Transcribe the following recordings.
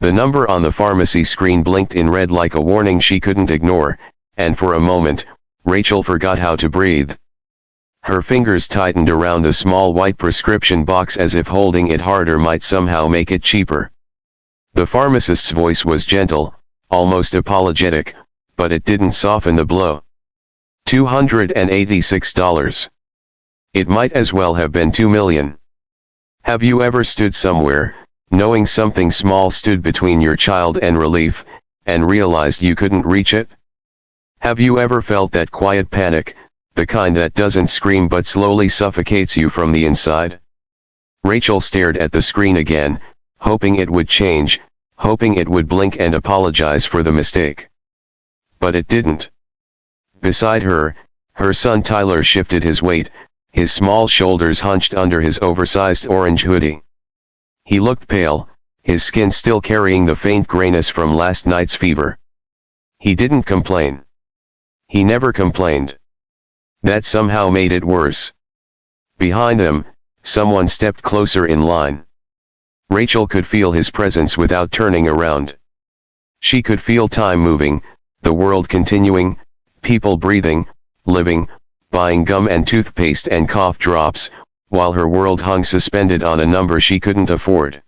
The number on the pharmacy screen blinked in red like a warning she couldn't ignore, and for a moment, Rachel forgot how to breathe. Her fingers tightened around the small white prescription box as if holding it harder might somehow make it cheaper. The pharmacist's voice was gentle, almost apologetic, but it didn't soften the blow. $286. It might as well have been $2 million. Have you ever stood somewhere, knowing something small stood between your child and relief, and realized you couldn't reach it? Have you ever felt that quiet panic, the kind that doesn't scream but slowly suffocates you from the inside? Rachel stared at the screen again, hoping it would change, hoping it would blink and apologize for the mistake. But it didn't. Beside her, her son Tyler shifted his weight, his small shoulders hunched under his oversized orange hoodie. He looked pale, his skin still carrying the faint grayness from last night's fever. He didn't complain. He never complained. That somehow made it worse. Behind them, someone stepped closer in line. Rachel could feel his presence without turning around. She could feel time moving, the world continuing, people breathing, living, buying gum and toothpaste and cough drops, while her world hung suspended on a number she couldn't afford.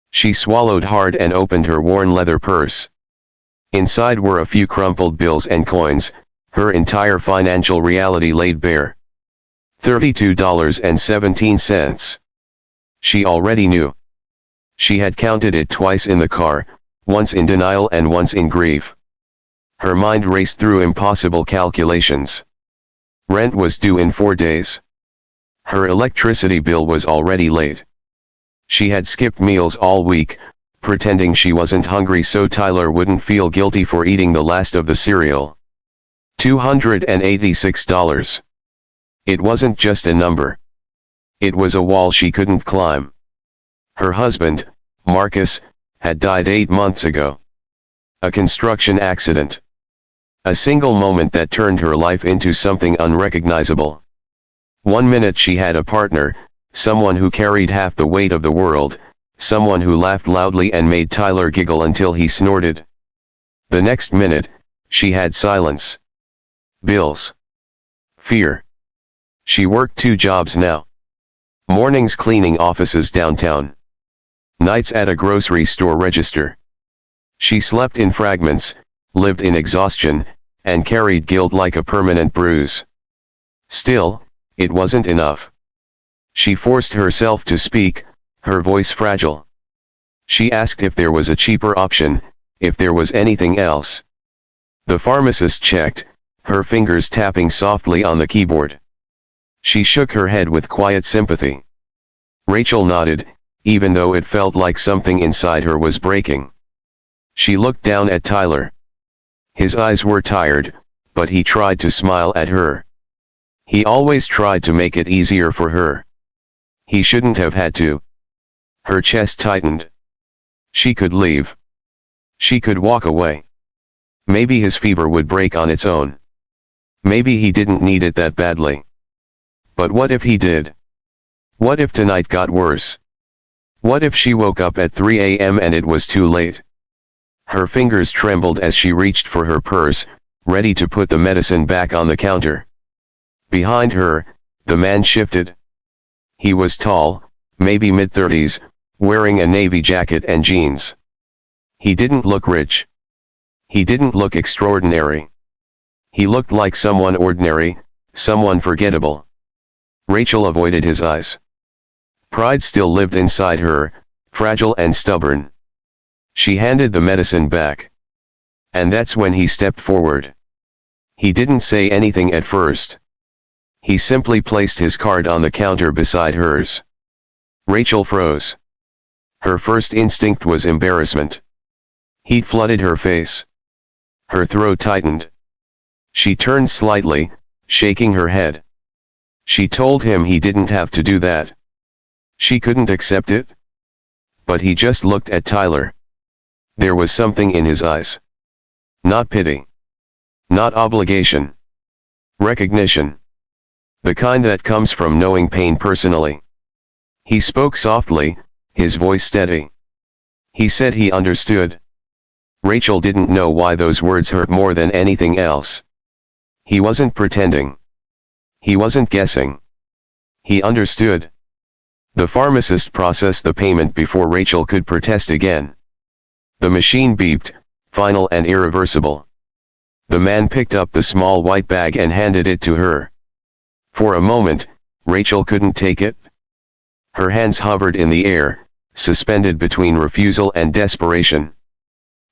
She swallowed hard and opened her worn leather purse. Inside were a few crumpled bills and coins, her entire financial reality laid bare. $32.17. She already knew. She had counted it twice in the car, once in denial and once in grief. Her mind raced through impossible calculations. Rent was due in 4 days. Her electricity bill was already late. She had skipped meals all week, pretending she wasn't hungry so Tyler wouldn't feel guilty for eating the last of the cereal. $286. It wasn't just a number. It was a wall she couldn't climb. Her husband, Marcus, had died 8 months ago. A construction accident. A single moment that turned her life into something unrecognizable. 1 minute she had a partner, someone who carried half the weight of the world, someone who laughed loudly and made Tyler giggle until he snorted. The next minute, she had silence. Bills. Fear. She worked 2 jobs now. Mornings cleaning offices downtown. Nights at a grocery store register. She slept in fragments, lived in exhaustion, and carried guilt like a permanent bruise. Still, it wasn't enough. She forced herself to speak, her voice fragile. She asked if there was a cheaper option, if there was anything else. The pharmacist checked, her fingers tapping softly on the keyboard. She shook her head with quiet sympathy. Rachel nodded, even though it felt like something inside her was breaking. She looked down at Tyler. His eyes were tired, but he tried to smile at her. He always tried to make it easier for her. He shouldn't have had to. Her chest tightened. She could leave. She could walk away. Maybe his fever would break on its own. Maybe he didn't need it that badly. But what if he did? What if tonight got worse? What if she woke up at 3 a.m. and it was too late? Her fingers trembled as she reached for her purse, ready to put the medicine back on the counter. Behind her, the man shifted. He was tall, maybe mid-30s, wearing a navy jacket and jeans. He didn't look rich. He didn't look extraordinary. He looked like someone ordinary, someone forgettable. Rachel avoided his eyes. Pride still lived inside her, fragile and stubborn. She handed the medicine back. And that's when he stepped forward. He didn't say anything at first. He simply placed his card on the counter beside hers. Rachel froze. Her first instinct was embarrassment. Heat flooded her face. Her throat tightened. She turned slightly, shaking her head. She told him he didn't have to do that. She couldn't accept it. But he just looked at Tyler. There was something in his eyes. Not pity. Not obligation. Recognition. The kind that comes from knowing pain personally. He spoke softly, his voice steady. He said he understood. Rachel didn't know why those words hurt more than anything else. He wasn't pretending. He wasn't guessing. He understood. The pharmacist processed the payment before Rachel could protest again. The machine beeped, final and irreversible. The man picked up the small white bag and handed it to her. For a moment, Rachel couldn't take it. Her hands hovered in the air, suspended between refusal and desperation.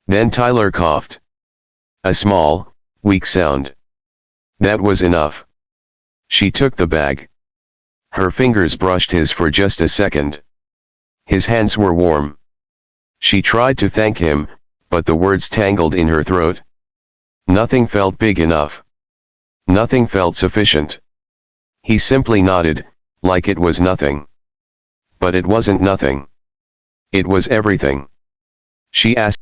Then Tyler coughed. A small, weak sound. That was enough. She took the bag. Her fingers brushed his for just a second. His hands were warm. She tried to thank him, but the words tangled in her throat. Nothing felt big enough. Nothing felt sufficient. He simply nodded, like it was nothing. But it wasn't nothing. It was everything. She asked